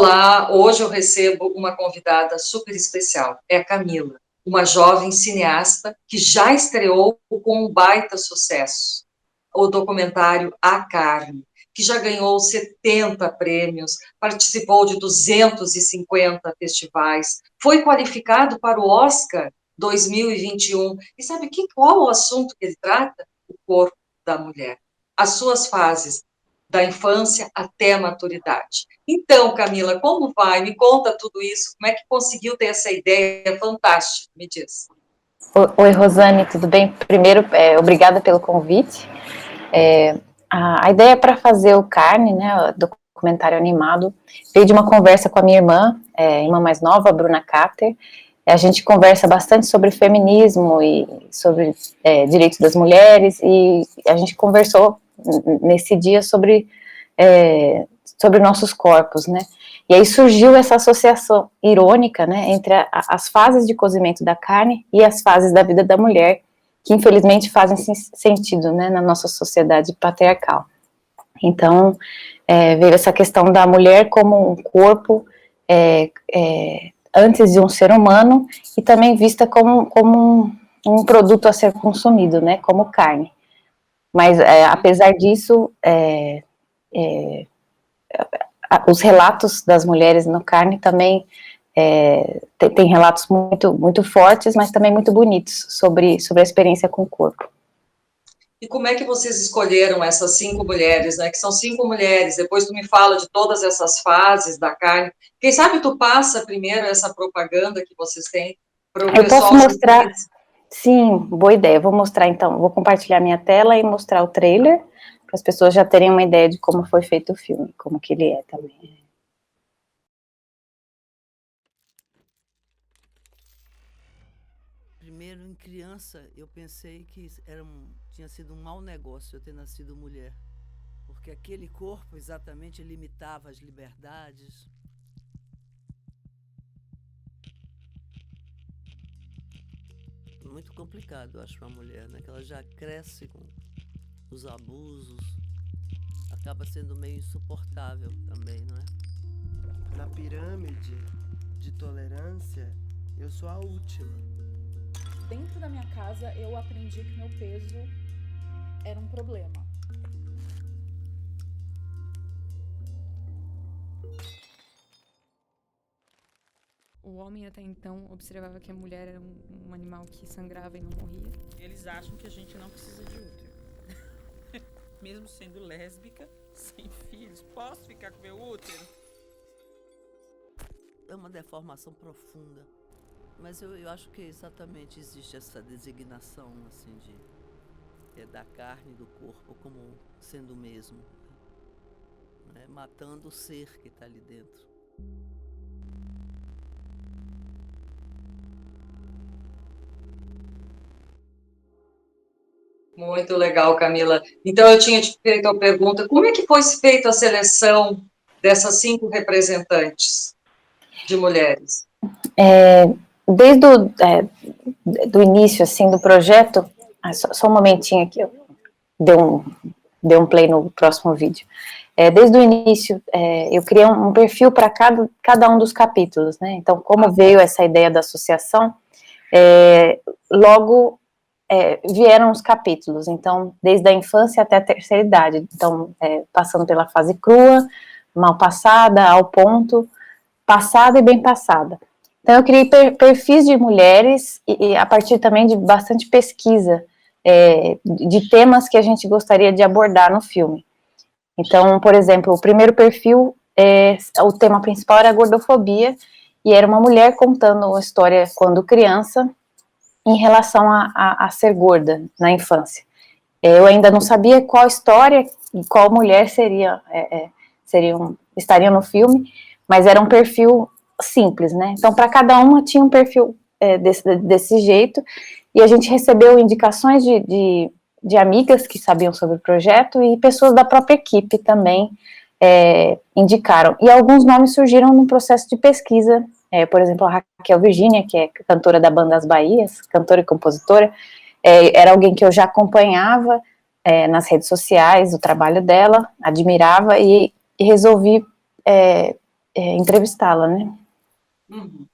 Olá, hoje eu recebo uma convidada super especial, é a Camila, uma jovem cineasta que já estreou com um baita sucesso, o documentário A Carne, que já ganhou 70 prêmios, participou de 250 festivais, foi qualificado para o Oscar 2021. E sabe qual o assunto que ele trata? O corpo da mulher, as suas fases, da infância até a maturidade. Então, Camila, como vai? Me conta tudo isso. Como é que conseguiu ter essa ideia fantástica? Me diz. Oi, Rosane, tudo bem? Primeiro, obrigada pelo convite. A ideia para fazer o Carne, né, o documentário animado, veio de uma conversa com a minha irmã mais nova, a Bruna Carter. A gente conversa bastante sobre feminismo e sobre direitos das mulheres, e a gente conversou nesse dia sobre nossos corpos, né? E aí surgiu essa associação irônica, né, entre as fases de cozimento da carne e as fases da vida da mulher, que infelizmente fazem sentido, né, na nossa sociedade patriarcal. Então, veio essa questão da mulher como um corpo antes de um ser humano, e também vista como um produto a ser consumido, né, como carne. Mas, apesar disso, os relatos das mulheres no Carne também tem relatos muito, muito fortes, mas também muito bonitos sobre a experiência com o corpo. E como é que vocês escolheram essas 5 mulheres, né? Que são 5 mulheres, depois tu me fala de todas essas fases da carne. Quem sabe tu passa primeiro essa propaganda que vocês têm para o pessoal. Eu posso mostrar, sim, boa ideia. Vou mostrar então, vou compartilhar minha tela e mostrar o trailer, para as pessoas já terem uma ideia de como foi feito o filme, como que ele é também. Primeiro, em criança, eu pensei que tinha sido um mau negócio eu ter nascido mulher, porque aquele corpo exatamente limitava as liberdades. Muito complicado, eu acho, para a mulher, né? Que ela já cresce com os abusos, acaba sendo meio insuportável também, não é? Na pirâmide de tolerância, eu sou a última. Dentro da minha casa, eu aprendi que meu peso era um problema. O homem até então observava que a mulher era um animal que sangrava e não morria. Eles acham que a gente não precisa de útero. Mesmo sendo lésbica, sem filhos, posso ficar com meu útero? É uma deformação profunda. Mas eu acho que exatamente existe essa designação, assim, da carne e do corpo como sendo o mesmo, né? Matando o ser que está ali dentro. Muito legal, Camila. Então, eu tinha te feito a pergunta, como é que foi feita a seleção dessas 5 representantes de mulheres? Desde do início, assim, do projeto, só um momentinho aqui, deu um play no próximo vídeo. Desde o início, eu criei um perfil para cada um dos capítulos, né? Então, como veio essa ideia da associação, logo vieram os capítulos. Então, desde a infância até a terceira idade. Então, passando pela fase crua, mal passada, ao ponto, passada e bem passada. Então, eu criei perfis de mulheres e a partir também de bastante pesquisa de temas que a gente gostaria de abordar no filme. Então, por exemplo, o primeiro perfil, o tema principal era a gordofobia, e era uma mulher contando uma história quando criança em relação a ser gorda na infância. Eu ainda não sabia qual história e qual mulher estariam no filme, mas era um perfil simples, né? Então, para cada uma tinha um perfil desse jeito, e a gente recebeu indicações de amigas que sabiam sobre o projeto, e pessoas da própria equipe também indicaram. E alguns nomes surgiram no processo de pesquisa, por exemplo, a Raquel Virgínia, que é cantora da Banda As Bahias, cantora e compositora, era alguém que eu já acompanhava nas redes sociais, o trabalho dela, admirava, e resolvi entrevistá-la, né? Uhum.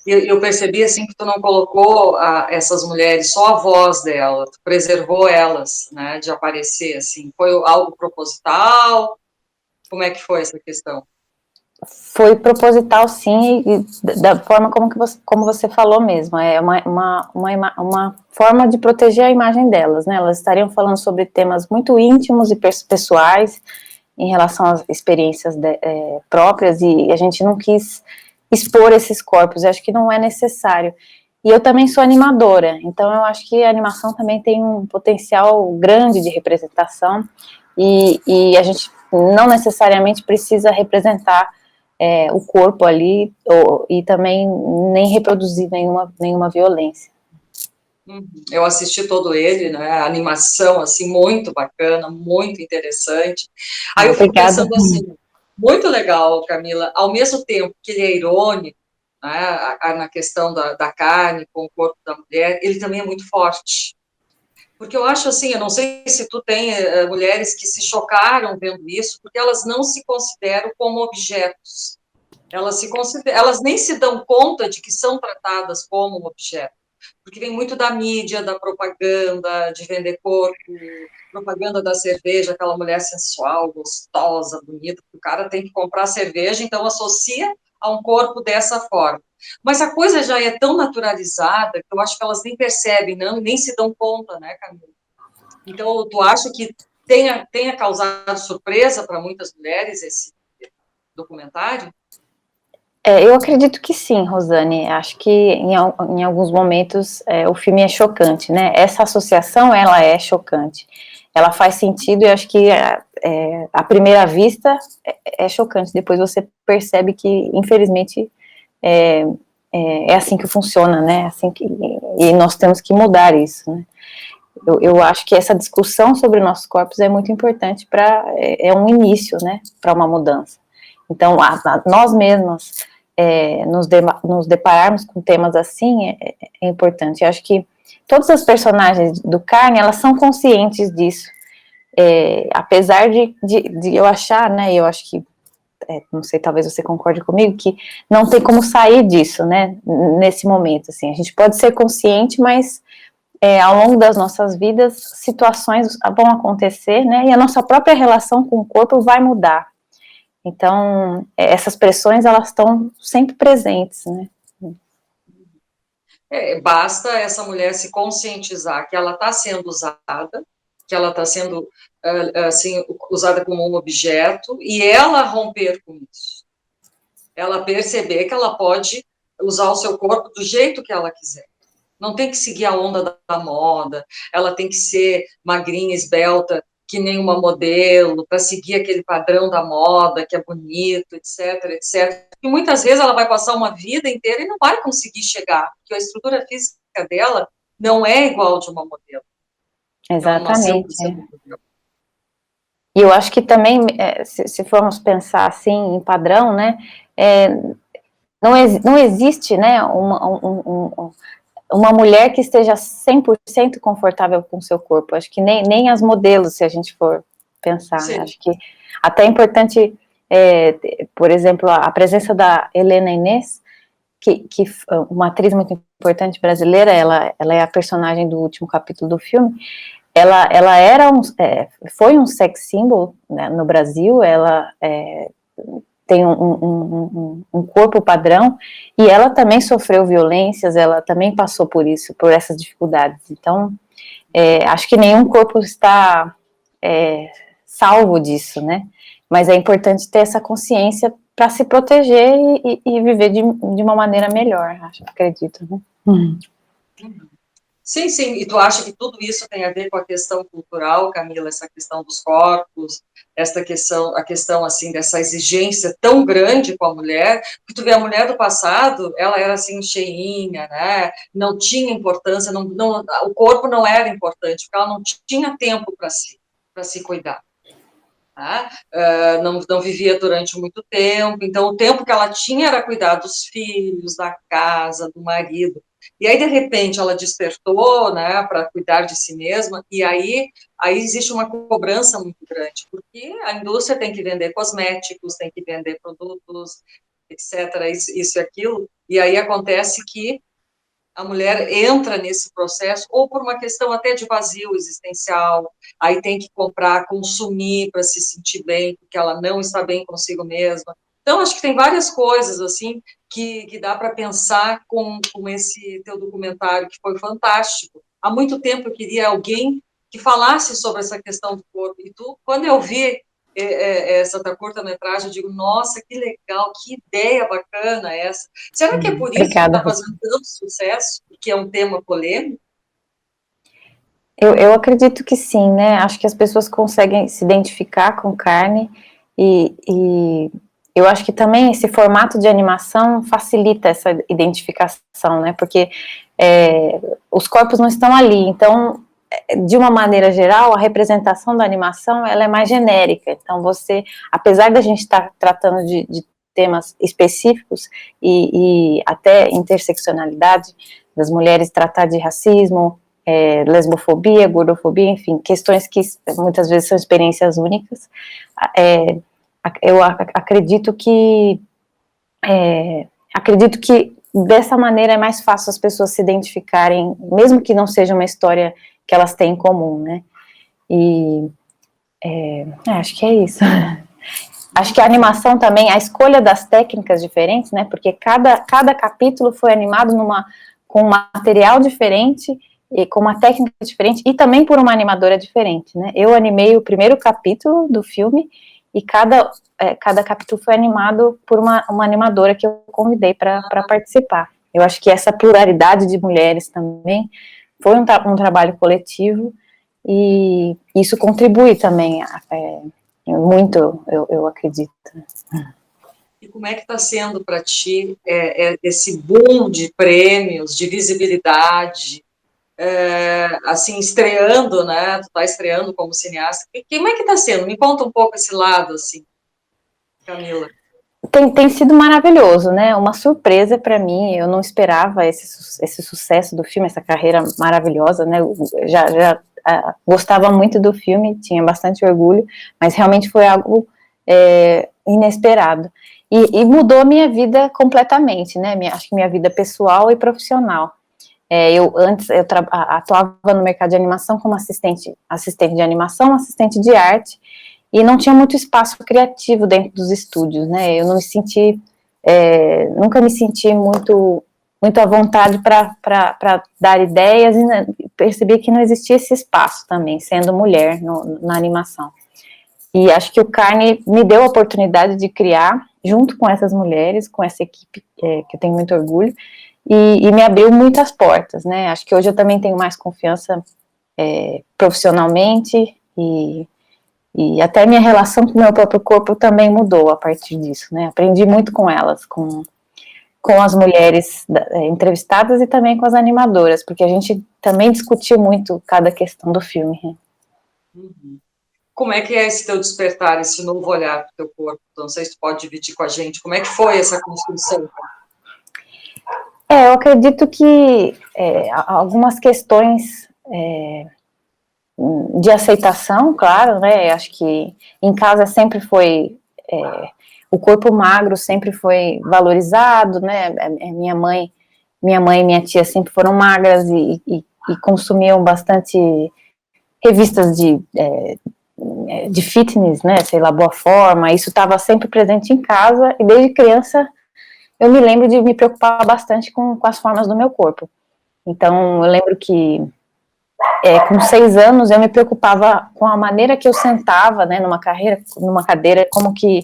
Eu percebi, assim, que tu não colocou essas mulheres, só a voz dela, tu preservou elas, né, de aparecer, assim. Foi algo proposital? Como é que foi essa questão? Foi proposital, sim, e da forma como você falou mesmo, é uma forma de proteger a imagem delas, né? Elas estariam falando sobre temas muito íntimos e pessoais em relação às experiências próprias, e a gente não quis expor esses corpos, eu acho que não é necessário. E eu também sou animadora, então eu acho que a animação também tem um potencial grande de representação, e a gente não necessariamente precisa representar o corpo ali, e também nem reproduzir nenhuma violência. Eu assisti todo ele, né, a animação, assim, muito bacana, muito interessante. Aí eu fico Obrigada. pensando assim, muito legal, Camila, ao mesmo tempo que ele é irônico, né, na questão da carne com o corpo da mulher, ele também é muito forte. Porque eu acho assim, eu não sei se tu tem mulheres que se chocaram vendo isso, porque elas não se consideram como objetos. Elas nem se dão conta de que são tratadas como um objeto, porque vem muito da mídia, da propaganda, de vender corpo, propaganda da cerveja, aquela mulher sensual, gostosa, bonita, que o cara tem que comprar cerveja, então associa a um corpo dessa forma. Mas a coisa já é tão naturalizada que eu acho que elas nem percebem, não, nem se dão conta, né, Camila? Então, tu acha que tenha causado surpresa para muitas mulheres esse documentário? Eu acredito que sim, Rosane. Acho que em alguns momentos o filme é chocante, né? Essa associação, ela é chocante. Ela faz sentido e acho que à primeira vista é chocante. Depois você percebe que, infelizmente, é assim que funciona, né? E nós temos que mudar isso, né? Eu acho que essa discussão sobre nossos corpos é muito importante é um início, né? Para uma mudança. Então, nós mesmos nos depararmos com temas assim é importante. Eu acho que todas as personagens do Carne, elas são conscientes disso, apesar de eu achar, né, eu acho que, não sei, talvez você concorde comigo, que não tem como sair disso, né, nesse momento, assim, a gente pode ser consciente, mas ao longo das nossas vidas, situações vão acontecer, né, e a nossa própria relação com o corpo vai mudar. Então, essas pressões, elas estão sempre presentes, né? Basta essa mulher se conscientizar que ela está sendo usada, que ela está sendo assim, usada como um objeto, e ela romper com isso. Ela perceber que ela pode usar o seu corpo do jeito que ela quiser. Não tem que seguir a onda da moda, ela tem que ser magrinha, esbelta, que nem uma modelo, para seguir aquele padrão da moda, que é bonito, etc, etc. E muitas vezes ela vai passar uma vida inteira e não vai conseguir chegar, porque a estrutura física dela não é igual de uma modelo. Ela não nasceu Exatamente. para ser uma modelo. E eu acho que também, se formos pensar assim em padrão, né, não existe, né, uma mulher que esteja 100% confortável com o seu corpo. Acho que nem as modelos, se a gente for pensar. Sim. Acho que até é importante, por exemplo, a presença da Helena Inês, que uma atriz muito importante brasileira, ela é a personagem do último capítulo do filme. Ela foi um sex symbol, né, no Brasil. Ela tem um corpo padrão, e ela também sofreu violências, ela também passou por isso, por essas dificuldades. Então, acho que nenhum corpo está salvo disso, né? Mas é importante ter essa consciência para se proteger e viver de uma maneira melhor, acredito, né? Sim, sim, e tu acha que tudo isso tem a ver com a questão cultural, Camila, essa questão dos corpos, a questão, assim, dessa exigência tão grande com a mulher, porque tu vê a mulher do passado, ela era, assim, cheinha, né, não tinha importância, o corpo não era importante, porque ela não tinha tempo para se cuidar. Tá? Não vivia durante muito tempo, então o tempo que ela tinha era cuidar dos filhos, da casa, do marido. E aí, de repente, ela despertou, né, para cuidar de si mesma, e aí aí existe uma cobrança muito grande, porque a indústria tem que vender cosméticos, tem que vender produtos, etc., isso e aquilo, e aí acontece que a mulher entra nesse processo, ou por uma questão até de vazio existencial, aí tem que comprar, consumir para se sentir bem, porque ela não está bem consigo mesma. Então, acho que tem várias coisas, assim, que dá para pensar com esse teu documentário, que foi fantástico. Há muito tempo eu queria alguém que falasse sobre essa questão do corpo, e tu, quando eu vi essa tua curta-metragem, eu digo, nossa, que legal, que ideia bacana essa. Será que é por isso que Obrigada, está Rose. fazendo tanto sucesso? Porque é um tema polêmico? Eu acredito que sim, né? Acho que as pessoas conseguem se identificar com carne e eu acho que também esse formato de animação facilita essa identificação, né? Porque os corpos não estão ali, então, de uma maneira geral, a representação da animação, ela é mais genérica. Então, você, apesar da gente estar tratando de temas específicos e até interseccionalidade das mulheres, tratar de racismo, lesbofobia, gordofobia, enfim, questões que muitas vezes são experiências únicas. Eu acredito que dessa maneira é mais fácil as pessoas se identificarem, mesmo que não seja uma história que elas têm em comum, né? E acho que é isso. Acho que a animação também, a escolha das técnicas diferentes, né? Porque cada capítulo foi animado com um material diferente e com uma técnica diferente, e também por uma animadora diferente, né? Eu animei o primeiro capítulo do filme, e cada capítulo foi animado por uma animadora que eu convidei para participar. Eu acho que essa pluralidade de mulheres também foi um trabalho coletivo, e isso contribui também muito, eu acredito. E como é que está sendo para ti esse boom de prêmios, de visibilidade, assim, estreando, né? Tu está estreando como cineasta. Como é que está sendo? Me conta um pouco esse lado, assim, Camila. Tem sido maravilhoso, né? Uma surpresa para mim. Eu não esperava esse sucesso do filme, essa carreira maravilhosa, né? Eu já gostava muito do filme, tinha bastante orgulho, mas realmente foi algo inesperado. E mudou a minha vida completamente, né? Acho que minha vida pessoal e profissional. Antes eu atuava no mercado de animação como assistente de animação, assistente de arte, e não tinha muito espaço criativo dentro dos estúdios, né? Eu não me senti, nunca me senti muito à vontade para dar ideias, e percebi que não existia esse espaço também, sendo mulher na animação. E acho que o Carne me deu a oportunidade de criar, junto com essas mulheres, com essa equipe, que eu tenho muito orgulho, e me abriu muitas portas, né? Acho que hoje eu também tenho mais confiança profissionalmente, e até minha relação com o meu próprio corpo também mudou a partir disso, né? Aprendi muito com elas, com as mulheres entrevistadas e também com as animadoras, porque a gente também discutiu muito cada questão do filme. Uhum. Como é que é esse teu despertar, esse novo olhar para o teu corpo? Não sei se tu pode dividir com a gente. Como é que foi essa construção? Eu acredito que algumas questões de aceitação, claro, né? Acho que em casa sempre foi o corpo magro sempre foi valorizado, né? Minha mãe e minha tia sempre foram magras e consumiam bastante revistas de fitness, né? Sei lá, Boa Forma. Isso estava sempre presente em casa, e desde criança eu me lembro de me preocupar bastante com as formas do meu corpo. Então, eu lembro que com 6 anos eu me preocupava com a maneira que eu sentava, né, numa cadeira, como que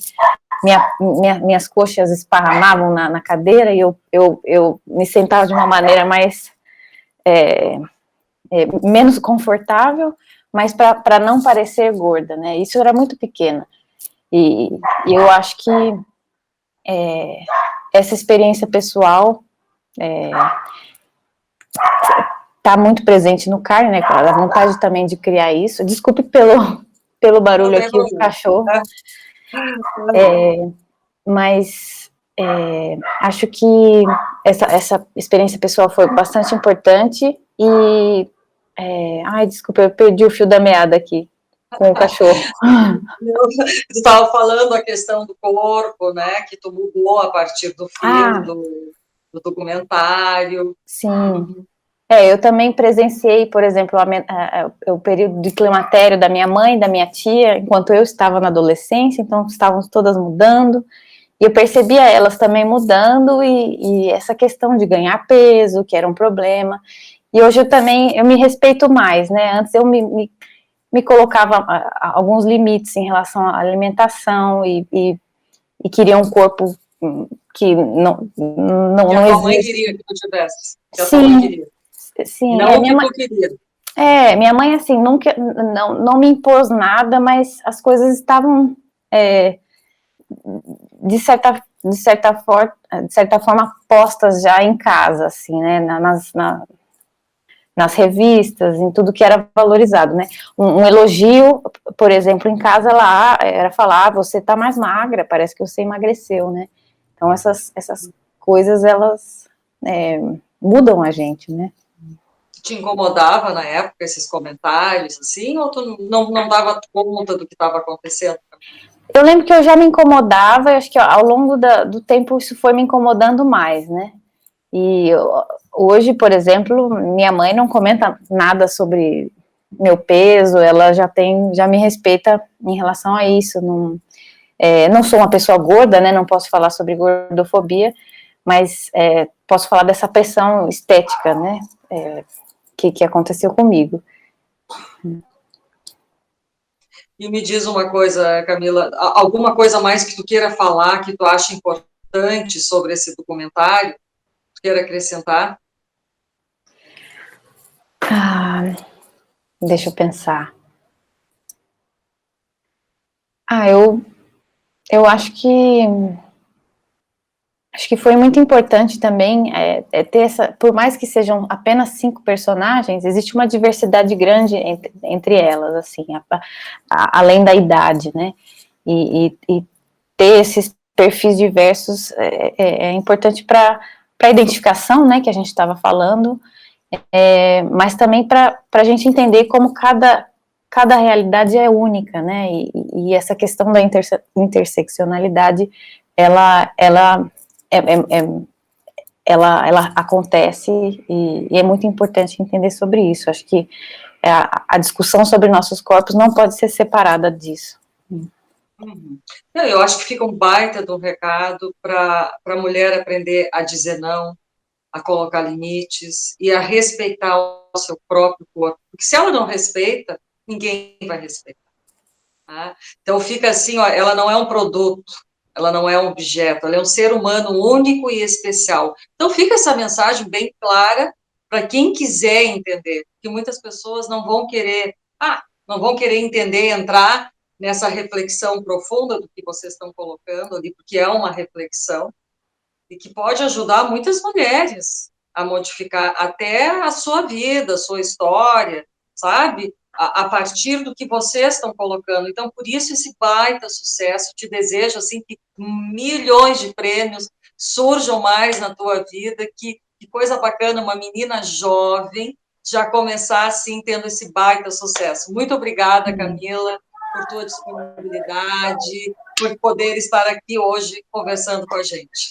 minhas coxas esparramavam na cadeira, e eu me sentava de uma maneira mais menos confortável, mas para não parecer gorda, né? Isso era muito pequena. E eu acho que essa experiência pessoal está muito presente no Carne, né? A vontade também de criar isso. Desculpe pelo barulho aqui do cachorro. Mas acho que essa experiência pessoal foi bastante importante, e Ai, desculpa, eu perdi o fio da meada aqui com o cachorro. Tu estava falando a questão do corpo, né, que tu mudou a partir do filme, do documentário. Sim. Eu também presenciei, por exemplo, o período de climatério da minha mãe e da minha tia, enquanto eu estava na adolescência, então estávamos todas mudando, e eu percebia elas também mudando, e essa questão de ganhar peso, que era um problema, e hoje eu me respeito mais, né, antes eu me colocava alguns limites em relação à alimentação, e queria um corpo que não Que a tua mãe existe. queria que tu tivesse, que a tua Sim. mãe queria. Sim, Não o que tu queria. minha mãe, assim, nunca, não me impôs nada, mas as coisas estavam, de certa forma, postas já em casa, assim, né, nas revistas, em tudo que era valorizado, né. Um elogio, por exemplo, em casa lá, era falar, você tá mais magra, parece que você emagreceu, né. Então, essas coisas, elas mudam a gente, né. Te incomodava na época esses comentários, assim, ou tu não dava conta do que estava acontecendo? Eu lembro que eu já me incomodava, e acho que ao longo do tempo isso foi me incomodando mais, né? E hoje, por exemplo, minha mãe não comenta nada sobre meu peso, ela já me respeita em relação a isso. Não sou uma pessoa gorda, né? Não posso falar sobre gordofobia, mas posso falar dessa pressão estética, né? Que aconteceu comigo. E me diz uma coisa, Camila, alguma coisa mais que tu queira falar, que tu acha importante sobre esse documentário, tu queira acrescentar? Deixa eu pensar. Eu acho que foi muito importante também ter por mais que sejam apenas 5 personagens, existe uma diversidade grande entre elas, assim, além da idade, né? E ter esses perfis diversos é importante para a identificação, né, que a gente estava falando, mas também para a gente entender como cada realidade é única, né? E essa questão da interseccionalidade, ela acontece, e é muito importante entender sobre isso. Acho que a discussão sobre nossos corpos não pode ser separada disso. Uhum. Eu acho que fica um baita de um recado para a mulher aprender a dizer não, a colocar limites e a respeitar o seu próprio corpo. Porque se ela não respeita, ninguém vai respeitar. Tá? Então fica assim, ó, ela não é um produto, ela não é um objeto, ela é um ser humano único e especial. Então fica essa mensagem bem clara para quem quiser entender, porque muitas pessoas não vão querer entender, entrar nessa reflexão profunda do que vocês estão colocando ali, porque é uma reflexão e que pode ajudar muitas mulheres a modificar até a sua vida, a sua história, sabe? A partir do que vocês estão colocando. Então, por isso, esse baita sucesso. Te desejo, assim, que milhões de prêmios surjam mais na tua vida, que coisa bacana, uma menina jovem já começar, assim, tendo esse baita sucesso. Muito obrigada, Camila, por tua disponibilidade, por poder estar aqui hoje conversando com a gente.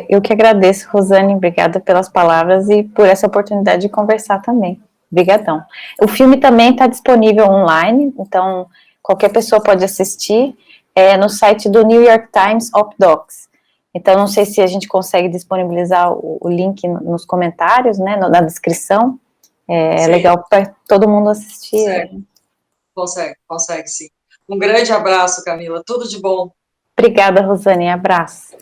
Eu que agradeço, Rosane, obrigada pelas palavras e por essa oportunidade de conversar também. Obrigadão. O filme também está disponível online, então qualquer pessoa pode assistir, no site do New York Times Op Docs. Então, não sei se a gente consegue disponibilizar o link nos comentários, né, na descrição. É legal para todo mundo assistir. Consegue sim. Um grande abraço, Camila, tudo de bom. Obrigada, Rosane, abraço.